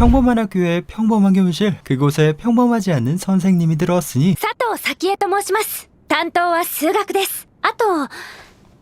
평범한 학교에 평범한 교무실, 그곳에 평범하지 않는 선생님이 들어왔으니 佐藤早紀江と申します。担当は数学です。あと、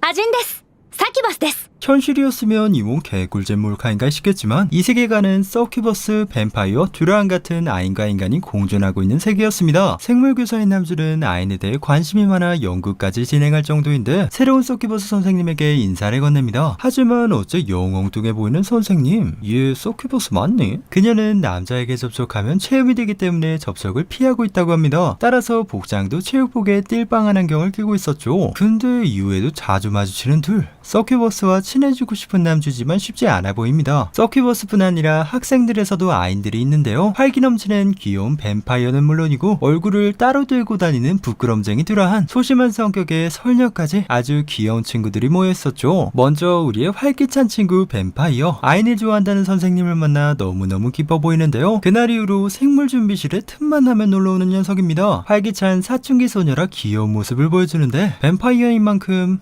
アジンです。サキバスです。 현실이었으면 이몸 개꿀잼 몰카인가 싶겠지만 이 세계관은 서큐버스, 뱀파이어, 듀라안 같은 아인과 인간이 공존하고 있는 세계였습니다. 생물교사인 남주는 아인에 대해 관심이 많아 연구까지 진행할 정도인데 새로운 서큐버스 선생님에게 인사를 건넵니다. 하지만 어째 영엉뚱해 보이는 선생님, 얘 서큐버스 맞니? 그녀는 남자에게 접촉하면 체험이 되기 때문에 접촉을 피하고 있다고 합니다. 따라서 복장도 체육복에 띨빵한 안경을 끼고 있었죠. 근데 이후에도 자주 마주치는 둘, 서큐버스와 친해지고 싶은 남주지만 쉽지 않아 보입니다. 서큐버스뿐 아니라 학생들에서도 아인들이 있는데요. 활기 넘치는 귀여운 뱀파이어는 물론이고 얼굴을 따로 들고 다니는 부끄럼쟁이 듀라한, 소심한 성격의 설녀까지 아주 귀여운 친구들이 모여있었죠. 먼저 우리의 활기찬 친구 뱀파이어, 아인을 좋아한다는 선생님을 만나 너무너무 기뻐 보이는데요. 그날 이후로 생물 준비실에 틈만 하면 놀러오는 녀석입니다. 활기찬 사춘기 소녀라 귀여운 모습을 보여주는데 뱀파이어인 만큼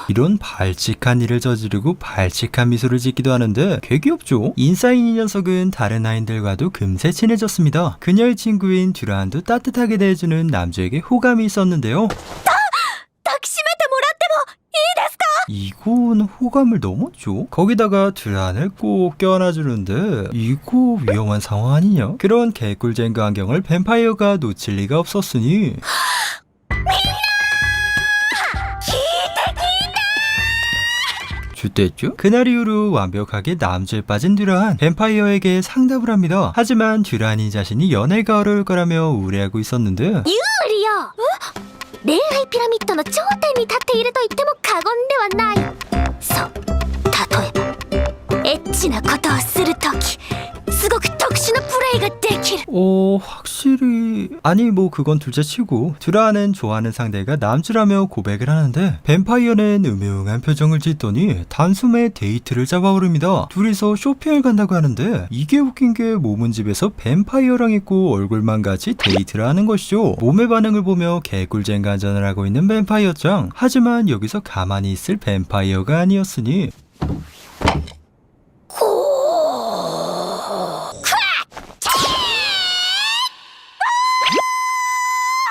이런 발칙한 일을 저지르고 발칙한 미소를 짓기도 하는데 개 귀엽죠? 인싸인 이 녀석은 다른 아인들과도 금세 친해졌습니다. 그녀의 친구인 듀라한도 따뜻하게 대해주는 남주에게 호감이 있었는데요. 抱きしめてもらってもいいですか? 이건 호감을 넘었죠. 거기다가 듀란을 꼭 껴안아주는데 이거 위험한 상황 아니냐? 그런 개꿀잼과 안경을 뱀파이어가 놓칠 리가 없었으니 주댔죠? 그날 이후로 완벽하게 남주에 빠진 듀란, 뱀파이어에게 상담을 합니다. 하지만 듀란이 자신이 연애가 어려울 거라며 우려하고 있었는데 有利よ。恋愛ピラミッドの頂点に立っていると言っても過言ではない。そう、例えばエッチなことをするときすごく特殊なプレイができる。 확실히 아니 뭐 그건 둘째치고 듀라는 좋아하는 상대가 남주라며 고백을 하는데 뱀파이어는 음흉한 표정을 짓더니 단숨에 데이트를 잡아오릅니다. 둘이서 쇼핑을 간다고 하는데 이게 웃긴 게 몸은 집에서 뱀파이어랑 있고 얼굴만 같이 데이트를 하는 것이죠. 몸의 반응을 보며 개꿀잼 간전을 하고 있는 뱀파이어 짱. 하지만 여기서 가만히 있을 뱀파이어가 아니었으니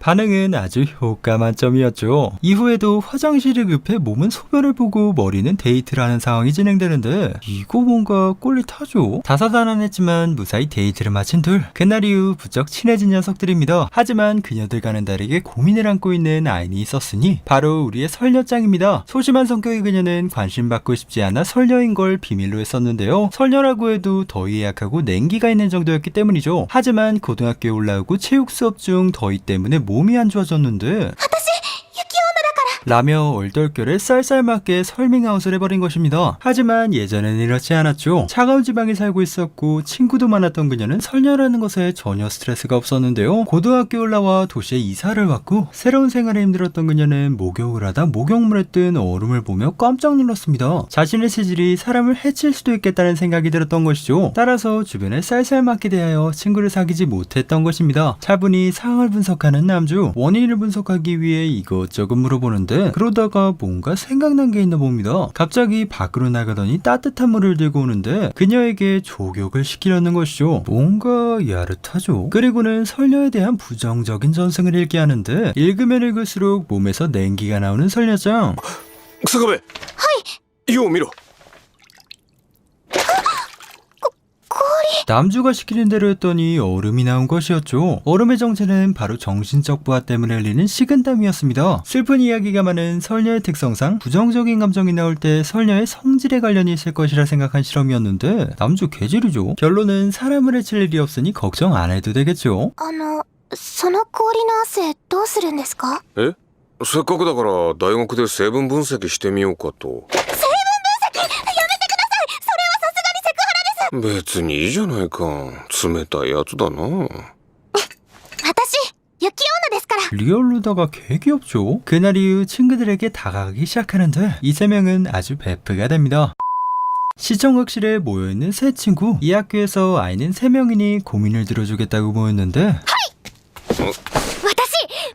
반응은 아주 효과 만점이었죠. 이후에도 화장실을 급해 몸은 소변을 보고 머리는 데이트를 하는 상황이 진행되는데 이거 뭔가 꼴릿하죠. 다사다난했지만 무사히 데이트를 마친 둘. 그날 이후 부쩍 친해진 녀석들입니다. 하지만 그녀들과는 다르게 고민을 안고 있는 아인이 있었으니 바로 우리의 설녀짱입니다. 소심한 성격의 그녀는 관심받고 싶지 않아 설녀인 걸 비밀로 했었는데요. 설녀라고 해도 더위 약하고 냉기가 있는 정도였기 때문이죠. 하지만 고등학교에 올라오고 체육 수업 중 더위 때문에 몸이 안 좋아졌는데 라며 얼떨결에 쌀쌀맞게 설밍아웃을 해버린 것입니다. 하지만 예전엔 이렇지 않았죠. 차가운 지방에 살고 있었고 친구도 많았던 그녀는 설녀라는 것에 전혀 스트레스가 없었는데요. 고등학교 올라와 도시에 이사를 왔고 새로운 생활에 힘들었던 그녀는 목욕을 하다 목욕물에 뜬 얼음을 보며 깜짝 놀랐습니다. 자신의 체질이 사람을 해칠 수도 있겠다는 생각이 들었던 것이죠. 따라서 주변에 쌀쌀맞게 대하여 친구를 사귀지 못했던 것입니다. 차분히 상황을 분석하는 남주, 원인을 분석하기 위해 이것저것 물어보는데 그러다가 뭔가 생각난 게 있나 봅니다. 갑자기 밖으로 나가더니 따뜻한 물을 들고 오는데 그녀에게 조격을 시키려는 것이죠. 뭔가 야릇하죠. 그리고는 설녀에 대한 부정적인 전승을 읽게 하는데 읽으면 읽을수록 몸에서 냉기가 나오는 설녀짱. 日下部、はい、よう見ろ。 남주가 시키는 대로 했더니 얼음이 나온 것이었죠. 얼음의 정체는 바로 정신적 부하 때문에 흘리는 식은땀이었습니다. 슬픈 이야기가 많은 설녀의 특성상 부정적인 감정이 나올 때 설녀의 성질에 관련이 있을 것이라 생각한 실험이었는데 남주 개질이죠. 결론은 사람을 해칠 일이 없으니 걱정 안 해도 되겠죠. その氷の汗どうするんですか? え、せっかくだから大学で成分分析してみようかと。別にいいじゃないか。冷たいやつだな。私、雪女ですから。 리얼로다가 개귀엽죠. 그날 이후 친구들에게 다가가기 시작하는데 이 세 명은 아주 베프가 됩니다. 시청극실에 모여있는 세 친구. 이 학교에서 아이는 3명이니 고민을 들어주겠다고 모였는데 私、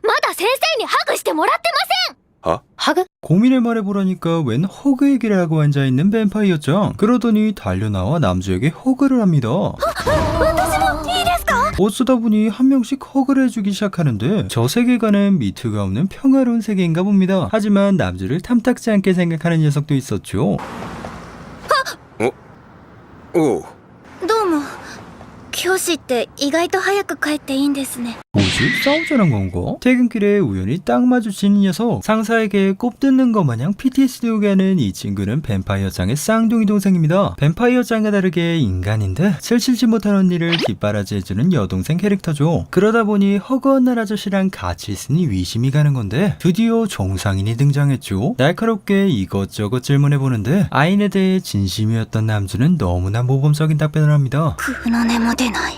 まだ先生にハグしてもらってません。ハグ 고민을 말해보라니까 웬 허그 얘기를 하고 앉아있는 뱀파이어짱. 그러더니 달려나와 남주에게 허그를 합니다. 私もいいですか 어쩌다 보니 한 명씩 허그를 해주기 시작하는데 저 세계관은 미투가 없는 평화로운 세계인가 봅니다. 하지만 남주를 탐탁지 않게 생각하는 녀석도 있었죠. おう。どうも教師って意外と早く帰っていいんですね 뭐지? 싸우자는 건가? 퇴근길에 우연히 딱 마주치는 녀석. 상사에게 꼽뜯는 것 마냥 PTSD 오게 하는 이 친구는 뱀파이어짱의 쌍둥이 동생입니다. 뱀파이어짱과 다르게 인간인데 칠칠지 못한 언니를 뒷바라지해주는 여동생 캐릭터죠. 그러다 보니 허구한 날 아저씨랑 같이 있으니 위심이 가는 건데 드디어 정상인이 등장했죠. 날카롭게 이것저것 질문해보는데 아인에 대해 진심이었던 남주는 너무나 모범적인 답변을 합니다. グーの音も出ない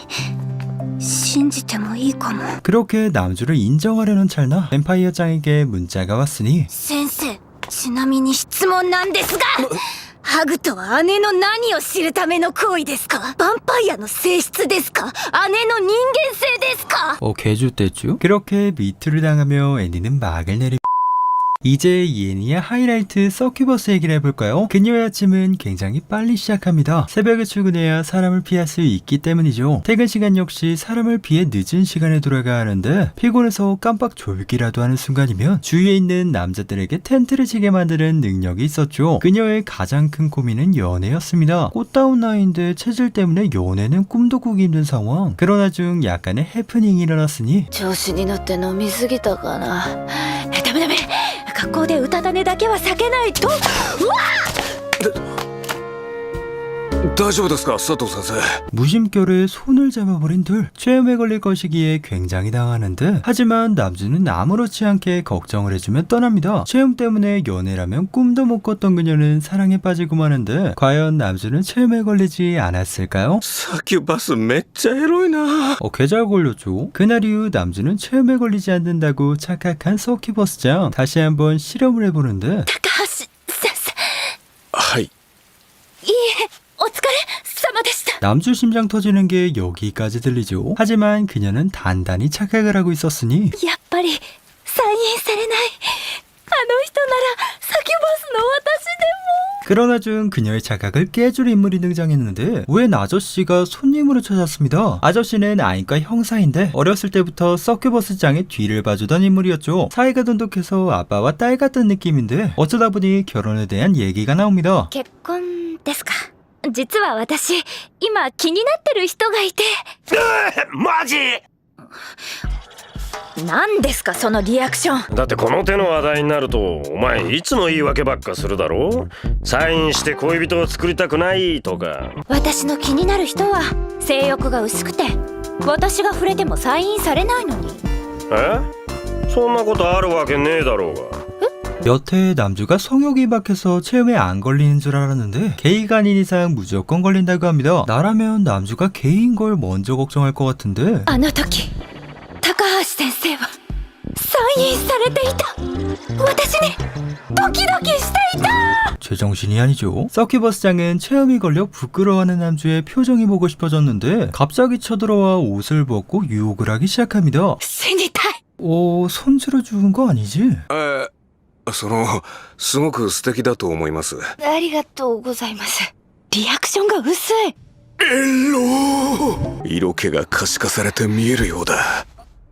信じてもいいかも 그렇게 남주를 인정하려는 찰나 뱀파이어짱에게 문자가 왔으니 先生ちなみに質問なんですがハグとは姉の何を知るための行為ですかヴァンパイアの性質ですか姉の人間性ですか 개주댔죠? 그렇게 미투를 당하며 애니는 막을 내리 이제 이 애니의 하이라이트 서큐버스 얘기를 해볼까요? 그녀의 아침은 굉장히 빨리 시작합니다. 새벽에 출근해야 사람을 피할 수 있기 때문이죠. 퇴근 시간 역시 사람을 피해 늦은 시간에 돌아가야 하는데 피곤해서 깜빡 졸기라도 하는 순간이면 주위에 있는 남자들에게 텐트를 치게 만드는 능력이 있었죠. 그녀의 가장 큰 고민은 연애였습니다. 꽃다운 나이인데 체질 때문에 연애는 꿈도 꾸기 힘든 상황. 그러나 중 약간의 해프닝이 일어났으니 調子に乗って飲みすぎたかなダメダメ学校で歌種だけは避けないと大丈夫ですか佐藤先生。 무심결에 손을 잡아버린 둘. 체험에 걸릴 것이기에 굉장히 당하는데 하지만 남주는 아무렇지 않게 걱정을 해주며 떠납니다. 체험 때문에 연애라면 꿈도 못 꿨던 그녀는 사랑에 빠지고 마는데 과연 남주는 체험에 걸리지 않았을까요? サキュバスめっちゃエロいな。 개잘 걸렸죠. 그날 이후 남주는 체험에 걸리지 않는다고 착각한 서큐버스장. 다시 한번 실험을 해보는데 高橋先生はい。いいえお疲れ様でした 남주 심장 터지는 게 여기까지 들리죠. 하지만 그녀는 단단히 착각을 하고 있었으니 やっぱりサインされないあの人ならサキュバスの私でも 그러나 중 그녀의 착각을 깨줄 인물이 등장했는데 웬 아저씨가 손님으로 찾았습니다. 아저씨는 아인과 형사인데 어렸을 때부터 서큐버스장의 뒤를 봐주던 인물이었죠. 사이가 돈독해서 아빠와 딸 같은 느낌인데 어쩌다 보니 결혼에 대한 얘기가 나옵니다. 結婚ですか実は私今気になってる人がいてマジ何ですかそのリアクションだってこの手の話題になるとお前いつも言い訳ばっかするだろ。サインして恋人を作りたくないとか。私の気になる人は性欲が薄くて私が触れてもサインされないのにえ？そんなことあるわけねえだろうが。 여태 남주가 성욕이 박해서 체험에 안 걸리는 줄 알았는데 게이가 아닌 이상 무조건 걸린다고 합니다. 나라면 남주가 게이인 걸 먼저 걱정할 것 같은데 あの時高橋先生はサインされていた私にドキドキしていた 제정신이 아니죠. 서큐버스장은 체험이 걸려 부끄러워하는 남주의 표정이 보고 싶어졌는데 갑자기 쳐들어와 옷을 벗고 유혹을 하기 시작합니다. 死にたい 손질을 주운 거 아니지? すごく素敵だと思います。ありがとうございますリアクションが薄いエロ色気が可視化されて見えるようだ。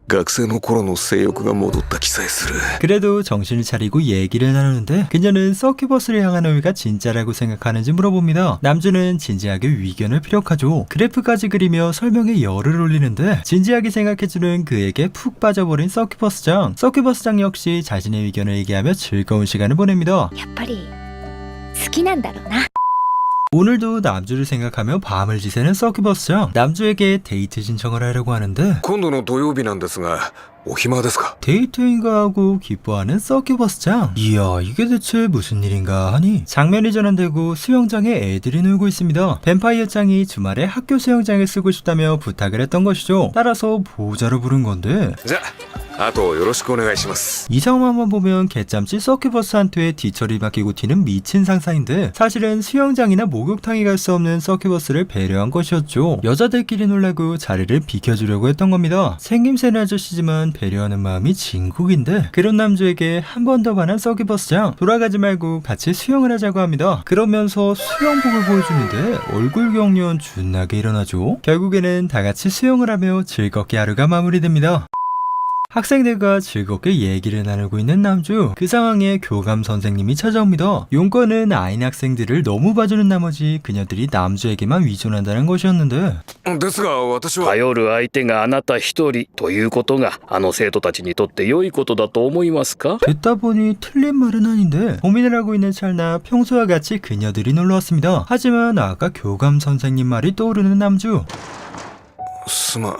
学生の頃の性欲が戻った気さえする。 그래도 정신을 차리고 얘기를 나누는데 그녀는 서큐버스를 향한 의미가 진짜라고 생각하는지 물어봅니다. 남주는 진지하게 위견을 피력하죠. 그래프까지 그리며 설명에 열을 올리는데 진지하게 생각해주는 그에게 푹 빠져버린 서큐버스장. 서큐버스장 역시 자신의 의견을 얘기하며 즐거운 시간을 보냅니다. やっぱり好きなんだろうな 오늘도 남주를 생각하며 밤을 지새는 서큐버스장. 남주에게 데이트 신청을 하려고 하는데 今度の土曜日なんですが、お暇ですか？ 데이트인가 하고 기뻐하는 서큐버스장. 이야 이게 대체 무슨 일인가 하니 장면이 전환되고 수영장에 애들이 놀고 있습니다. 뱀파이어짱이 주말에 학교 수영장에 쓰고 싶다며 부탁을 했던 것이죠. 따라서 보호자로 부른 건데 じゃああとよろしくお願いします。 이 상황만 보면 개짬치 서큐버스 한테에 뒤처리 맡기고 튀는 미친 상사인데 사실은 수영장이나 목욕탕에 갈 수 없는 서큐버스를 배려한 것이었죠. 여자들끼리 놀라고 자리를 비켜주려고 했던 겁니다. 생김새는 아저씨지만 배려하는 마음이 진국인데 그런 남주에게 한 번 더 반한 서큐버스장 돌아가지 말고 같이 수영을 하자고 합니다. 그러면서 수영복을 보여주는데 얼굴 경련 준나게 일어나죠. 결국에는 다 같이 수영을 하며 즐겁게 하루가 마무리됩니다. 학생들과 즐겁게 얘기를 나누고 있는 남주. 그 상황에 교감 선생님이 찾아옵니다. 용건은 아인 학생들을 너무 봐주는 나머지 그녀들이 남주에게만 위존한다는 것이었는데 ですが私は頼る相手があなた一人ということがあの生徒たちにとって良いことだと思いますか？ 듣다 보니 틀린 말은 아닌데 고민을 하고 있는 찰나 평소와 같이 그녀들이 놀러왔습니다. 하지만 아까 교감 선생님 말이 떠오르는 남주. すまん。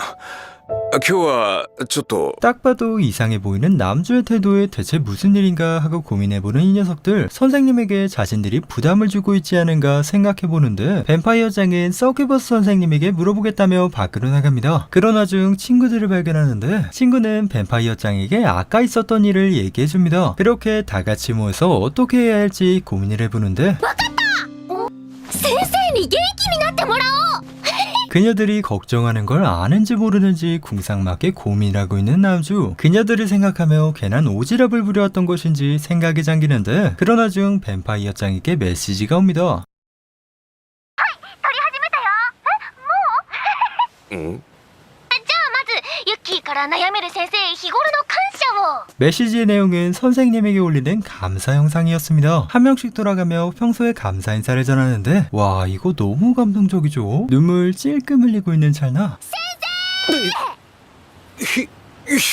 今日はちょっと 딱 봐도 이상해 보이는 남주의 태도에 대체 무슨 일인가 하고 고민해보는 이 녀석들. 선생님에게 자신들이 부담을 주고 있지 않은가 생각해보는데 뱀파이어장은 서큐버스 선생님에게 물어보겠다며 밖으로 나갑니다. 그러나 중 친구들을 발견하는데 친구는 뱀파이어장에게 아까 있었던 일을 얘기해줍니다. 그렇게 다 같이 모여서 어떻게 해야 할지 고민을 해보는데 先生に元気になってもらおう。 그녀들이 걱정하는 걸 아는지 모르는지 궁상맞게 고민하고 있는 남주. 그녀들을 생각하며 괜한 오지랖을 부려왔던 것인지 생각에 잠기는데 그러나 중 뱀파이어장에게 메시지가 옵니다. うんじゃあまずユッキーから悩める先生日頃の感謝を。 메시지의 내용은 선생님에게 올리는 감사 영상이었습니다. 한 명씩 돌아가며 평소에 감사 인사를 전하는데 와 이거 너무 감동적이죠. 눈물 찔끔 흘리고 있는 찰나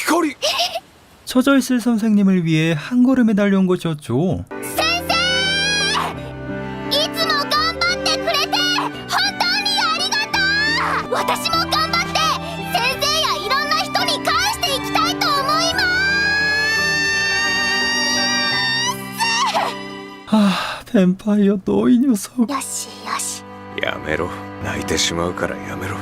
光 처져 있을 선생님을 위해 한 걸음에 달려온 것이었죠. いつも頑張ってくれて本当にありがとう。私も頑張って先生やいろんな人に返していきたいと思います。 하 뱀파이어 너 이 녀석. よしよし。やめろ。泣いてしまうからやめろ。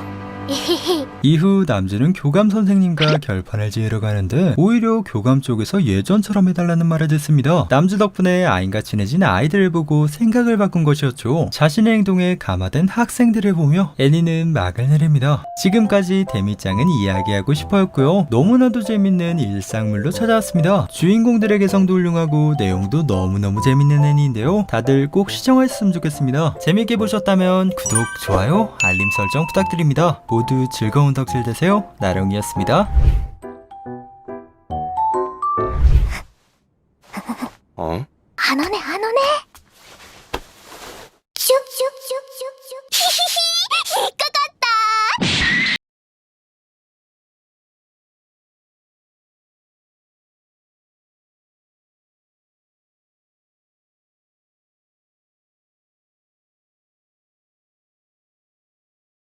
이후 남주는 교감 선생님과 결판을 지으러 가는데 오히려 교감 쪽에서 예전처럼 해달라는 말을 듣습니다. 남주 덕분에 아인과 친해진 아이들을 보고 생각을 바꾼 것이었죠. 자신의 행동에 감화된 학생들을 보며 애니는 막을 내립니다. 지금까지 데미짱은 이야기하고 싶어였고요. 너무나도 재밌는 일상물로 찾아왔습니다. 주인공들의 개성도 훌륭하고 내용도 너무너무 재밌는 애니인데요. 다들 꼭 시청하셨으면 좋겠습니다. 재밌게 보셨다면 구독, 좋아요, 알림 설정 부탁드립니다. 모두 즐거운 덕질 되세요. 나령이었습니다. あんあのね